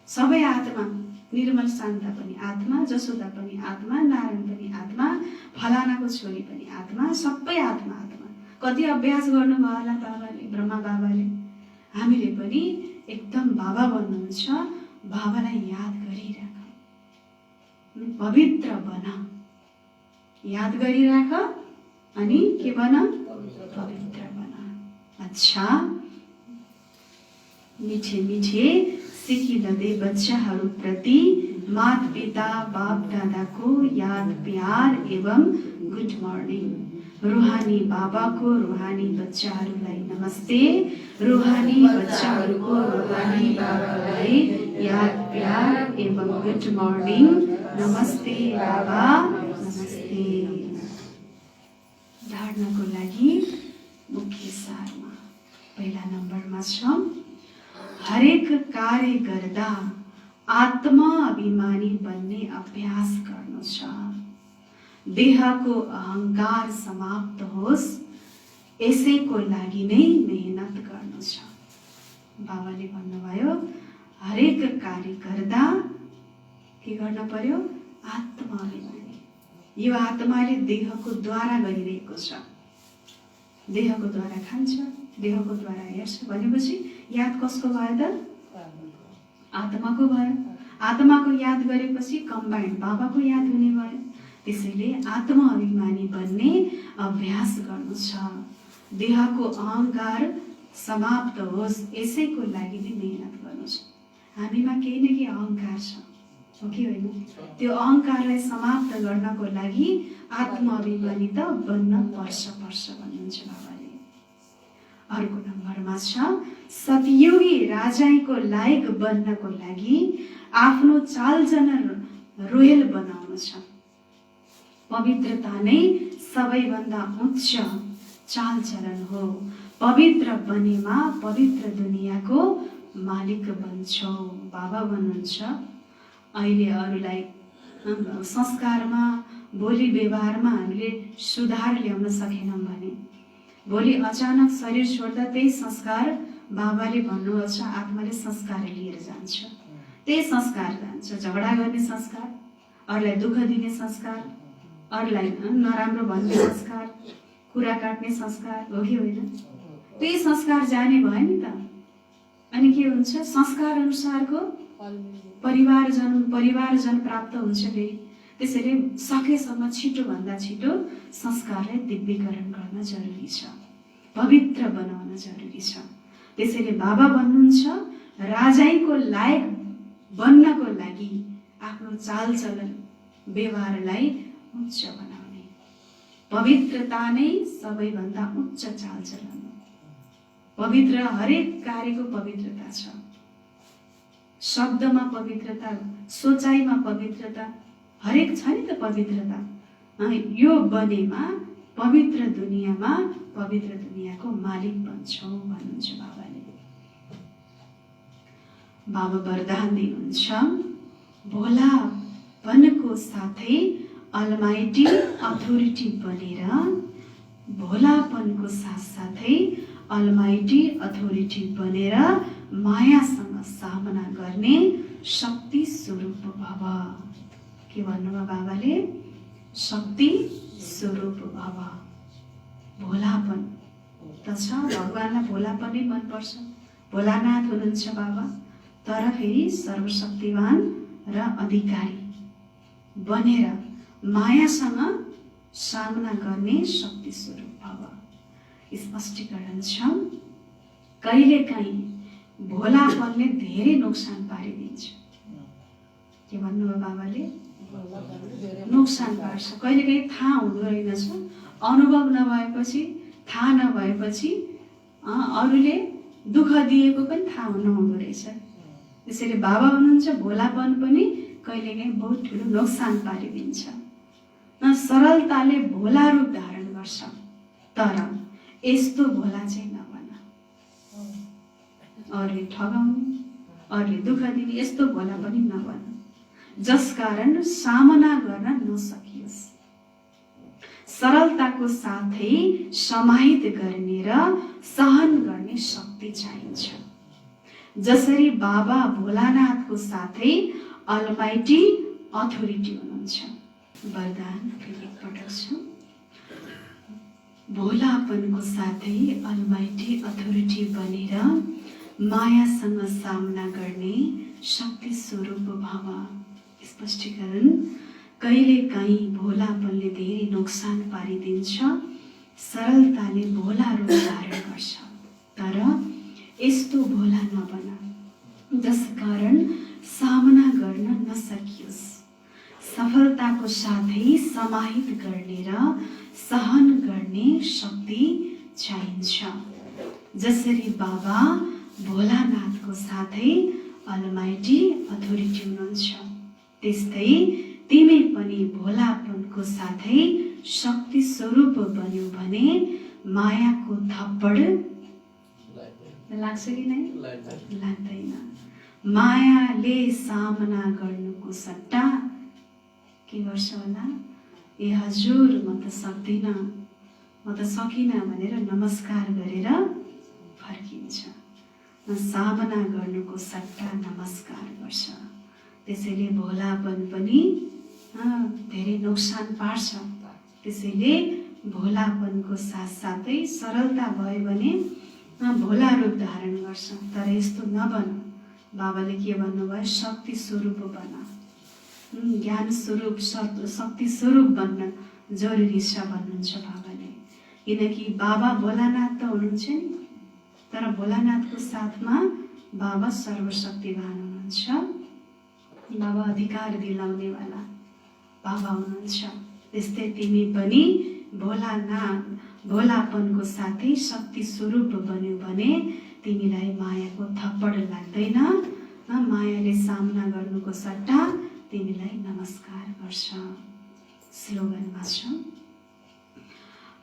सबै आत्मा, निर्मल शान्ता पनि आत्मा, जसोदा पनि आत्मा, नारायण पनि आत्मा, फलानाको छोरी पनि आत्मा, सबै आत्मा आत्मा। कति अभ्यास गर्नुभयो होला बाबाले, ब्रह्मा बाबाले। हामीले पनि एकदम बाबा भन्नुहुन्छ, बाबालाई याद गरिराख, पवित्र बन। याद गरिराख अनि के बन? पवित्र बन। अच्छा, मिठे मिठे सिकिँदै बच्चाहरूप्रति माता पिता बाप दादाको याद प्यार एवं गुड मर्निङ। रूहानी बाबाको रूहानी बच्चाहरूलाई नमस्ते। रूहानी बच्चाहरूको रूहानी बाबालाई याद प्यार एवं गुड मर्निङ। नमस्ते बाबा, नमस्ते। धारणको लागि मुख्य सारमा पहिला नम्बरमा छ, हरेक कार्य गर्दा आत्मा अभिमानी बन्ने अभ्यास गर्नु छ। देहको अहंकार समाप्त होस्, यसैको लागि नै मेहनत गर्नु छ। बाबाले भन्नुभयो, हरेक कार्य गर्दा के गर्न पर्यो? आत्मा अभिमानी। यो आत्माले देहको द्वारा गरिरहेको छ। देहको द्वारा खान्छ, देहको द्वारा हेर्छ भनेपछि याद कसको भयो त? आत्माको भयो। आत्माको याद गरेपछि कम्बाइन्ड बाबाको याद हुने भयो। त्यसैले आत्मा अभिमानी बन्ने अभ्यास गर्नु छ। देहको अहंकार समाप्त होस्, यसैको लागि नै मेहनत गर्नु छ। हामीमा केही न केही अहंकार छ, हो कि होइन? त्यो अहंकारलाई समाप्त गर्नको लागि आत्मा अभिमानी त बन्न पर्छ भन्नुहुन्छ बाबाले। अर्को नम्बरमा छ, सतयुगी राजाको लायक बन्नको लागि आफ्नो चालचलन रोयल बनाउनु छ। पवित्रता नै सबैभन्दा उच्च चालचलन हो। पवित्र बनेमा पवित्र दुनियाँको मालिक बन्छौ। बाबा भन्नुहुन्छ, अहिले अरूलाई संस्कारमा बोली व्यवहारमा हामीले सुधार ल्याउन सकेनौँ भने भोलि अचानक शरीर छोड्दा त्यही संस्कार बाबाले भन्नुहुन्छ, आत्माले संस्कार लिएर जान्छ। त्यही संस्कार जान्छ। झगडा गर्ने संस्कार, अरूलाई दुःख दिने संस्कार, अरूलाई नराम्रो भन्ने संस्कार, कुरा काट्ने संस्कार, हो कि होइन? त्यही संस्कार जाने भयो नि त। अनि के हुन्छ? संस्कार अनुसारको परिवारजन प्राप्त हुन्छ। फेरि त्यसैले सकेसम्म छिटोभन्दा छिटो संस्कारलाई दिव्यीकरण गर्न जरुरी छ, पवित्र बनाउन जरुरी छ। त्यसैले बाबा भन्नुहुन्छ राजाईको लायक बन्नको लागि आफ्नो चालचलन व्यवहारलाई उच्च बनाउने, पवित्रता नै सबैभन्दा उच्च चालचलन हो। पवित्र हरेक कार्यको पवित्रता छ, शब्दमा पवित्रता, सोचाइमा पवित्रता, हरेक छ नि त पवित्रता। यो बनेमा पवित्र दुनियाँमा पवित्र दुनियाँको मालिक बन्छौ भन्नुहुन्छ बाबाले। बाबा वरदान दिनुहुन्छ भोलापनको साथै अलमाइटी अथोरिटी बनेर, भोलापनको साथसाथै अलमाइटी अथोरिटी बनेर मायासँग सामना गर्ने शक्ति स्वरूप भव। के भन्नुभयो बाबाले? शक्ति स्वरूप भव। भोलापन त छ, भगवानलाई भोलापन नै मनपर्छ, भोलानाथ हुनुहुन्छ बाबा। तर फेरि सर्वशक्तिवान र अधिकारी बनेर मायासँग सामना गर्ने शक्ति स्वरूप भव। स्पष्टीकरण छ, कहिलेकाहीँ भोलापनले धेरै नोक्सान पारिदिन्छ। के भन्नुभयो बाबाले? नोक्सान पार्छ। कहिलेकाहीँ थाहा हुँदो रहेनछ, अनुभव नभएपछि, थाहा नभएपछि अरूले दुःख दिएको पनि थाहा नहुँदो रहेछ। त्यसैले बाबा भन्नुहुन्छ भोलापन पनि कहिलेकाहीँ बहुत ठुलो नोक्सान पारिदिन्छ। सरलताले भोला रूप धारण गर्छ, तर यस्तो भोला चाहिँ नबन। अरूले ठगाउने, अरूले दुःख दिने यस्तो भोला पनि नबन, जसकारण सामना गर्न नसकियोस्। सरलताको साथै समाहित गर्ने र सहन गर्ने शक्ति चाहिन्छ। जसरी बाबा भोलानाथको साथै अलमाइटी अथोरिटी हुनुहुन्छ। वरदान फेरि एकपटक छ, भोलापनको साथै अलमाइटी अथोरिटी बनेर मायासँग सामना गर्ने शक्ति स्वरूप भव। स्पष्टीकरण, कहिलेकाहीँ भोलापनले धेरै नोक्सान पारिदिन्छ, सरलताले भोला रूप धारण गर्छ, तर यस्तो भोला नबन जसकारण सामना गर्न नसकियोस्। सफलताको साथै समाहित गर्ने र सहन गर्ने शक्ति चाहिन्छ। जसरी बाबा भोलानाथको साथै अलमाइटी अथोरिटी हुनुहुन्छ, त्यस्तै तिमी पनि भोलापनको साथै शक्ति स्वरूप बन्यौ भने मायाको थप्पड लाग्छ कि नै? लाग्दैन। मायाले सामना गर्नुको सट्टा के गर्छ होला? ए हजुर म त सक्दिनँ, म त सकिनँ भनेर नमस्कार गरेर फर्किन्छ। सामना गर्नुको सट्टा नमस्कार गर्छ। त्यसैले भोलापन पनि धेरै नोक्सान पार्छ। त्यसैले भोलापनको साथसाथै सरलता भयो भने भोला रूप धारण गर्छ, तर यस्तो नबन। बाबाले के भन्नुभयो? शक्ति स्वरूप बन, ज्ञान स्वरूप, शक्ति स्वरूप बन्न जरुरी छ भन्नुहुन्छ बाबाले। किनकि बाबा भोलानाथ त हुनुहुन्छ नि, तर भोलानाथको साथमा बाबा सर्वशक्तिवान हुनुहुन्छ, बाबा अधिकार दिलाउने वाला बाबा हुनुहुन्छ। त्यस्तै तिमी पनि भोलापनको साथै शक्ति स्वरूप बन्यौ भने तिमीलाई मायाको थप्पड लाग्दैन। मायाले सामना गर्नुको सट्टा तिमीलाई नमस्कार गर्छ। स्लोगनमा छ,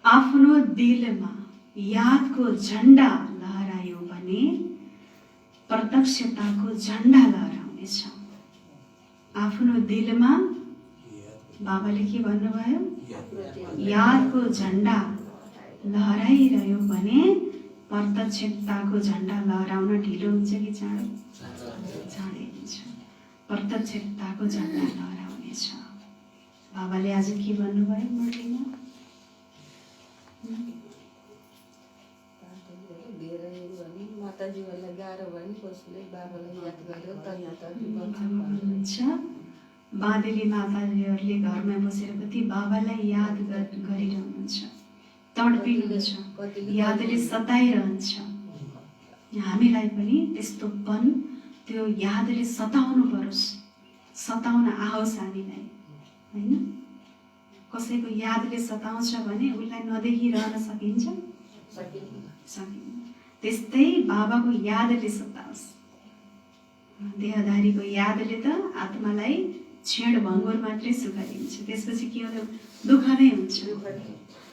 आफ्नो दिलमा यादको झण्डा लहरायो भने प्रत्यक्षताको झण्डा लहराउनेछ। आफ्नो दिलमा बाबाले के भन्नुभयो? यादको झण्डा लहराइरह्यो भने प्रत्यक्षताको झण्डा लहराउन ढिलो हुन्छ कि चाँडै? चाँडै हुन्छ। प्रत्यक्षताको झण्डा लहराउनेछ। बाबाले आज के भन्नुभयो मुरलीमा?
माताजीहरूलाई गाह्रो भयो नि, कसले बाबालाई याद गर्यो त याद
भन्नुहुन्छ बाँधेली माताहरूले घरमा बसेर कति बाबालाई याद गरिरहनुहुन्छ, तडपिनुहुन्छ, यादले सताइरहन्छ। हामीलाई पनि त्यस्तोपन त्यो यादले सताउनु परोस्, सताउन आओस् हामीलाई, होइन? कसैको यादले सताउँछ भने उसलाई नदेखिरहन सकिन्छ? सकिन्न। त्यस्तै बाबाको यादले सताओस्। देहधारीको यादले त आत्मालाई छेड भङ्गोर मात्रै सुख दिन्छ, त्यसपछि के हो? दुःख नै हुन्छ।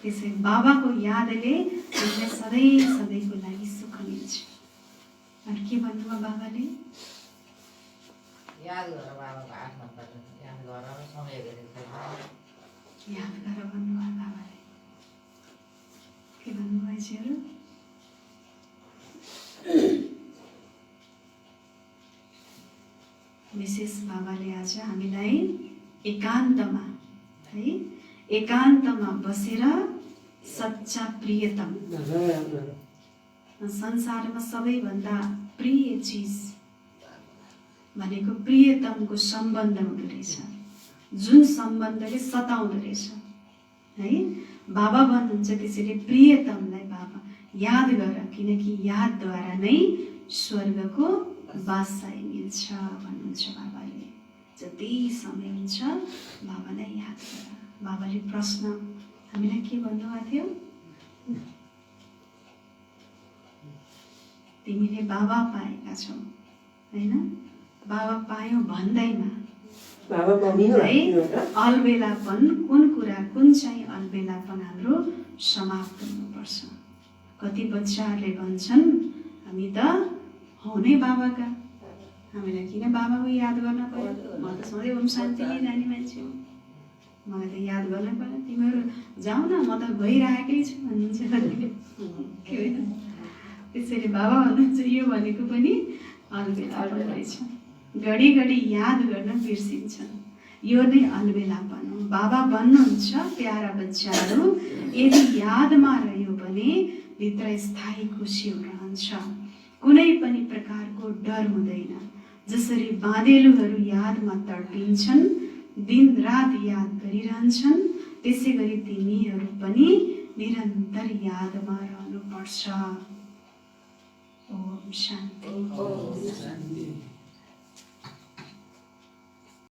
त्यसै बाबाको यादले हामीलाई सधैँ सधैँको लागि सुख दिन्छ। अनि के भन्नुभयो बाबाले?
याद गर बाबाको आत्माबाट, याद गर समय गरेको
याद गर भन्नुभयो बाबाले। के भन्नुभयो हजुर? विशेष बाबाले आज हामीलाई एकान्तमा, है, एकान्तमा बसेर सच्चा प्रियतम, संसारमा सबैभन्दा प्रिय चिज भनेको प्रियतमको सम्बन्ध हुँदो रहेछ, जुन सम्बन्धले सताउँदो रहेछ, है। बाबा भन्नुहुन्छ त्यसैले प्रियतमलाई बाबा याद गर, किनकि यादद्वारा नै स्वर्गको बासाइ मिल्छ भन्नुहुन्छ बाबाले। जति समय हुन्छ बाबालाई याद गर। बाबाले प्रश्न हामीलाई के भन्नुभएको थियो? तिमीले बाबा पाएका छौ, होइन? बाबा पायौ भन्दैमा है अलबेलापन, कुन कुरा, कुन चाहिँ अलबेलापन हाम्रो समाप्त हुनुपर्छ। कति बच्चाहरूले भन्छन् हामी त हौ नै बाबाका, हामीलाई किन बाबाको याद गर्न पर्यो? म त सधैँ ओम शान्ति नानी मान्छे हो, मलाई त याद गर्न पर्यो, तिमीहरू जाऊ न, म त गइरहेकै छु भन्नुहुन्छ। के होइन? त्यसैले बाबा भन्नुहुन्छ यो भनेको पनि अलबेलापन रहेछ। घडी याद गर्न बिर्सिन्छन्, यो नै अलबेलापन हो। बाबा भन्नुहुन्छ प्यारा बच्चाहरू, यदि यादमा रह्यो भने भित्र स्थायी खुसी रहन्छ, कुनै पनि प्रकारको डर हुँदैन। जसरी बाँधेलुहरू यादमा तडपिन्छन्, दिन रात याद गरिरहन्छन्, त्यसै गरी तिमीहरू पनि निरन्तर यादमा रहनुपर्छ। ओम शान्ति।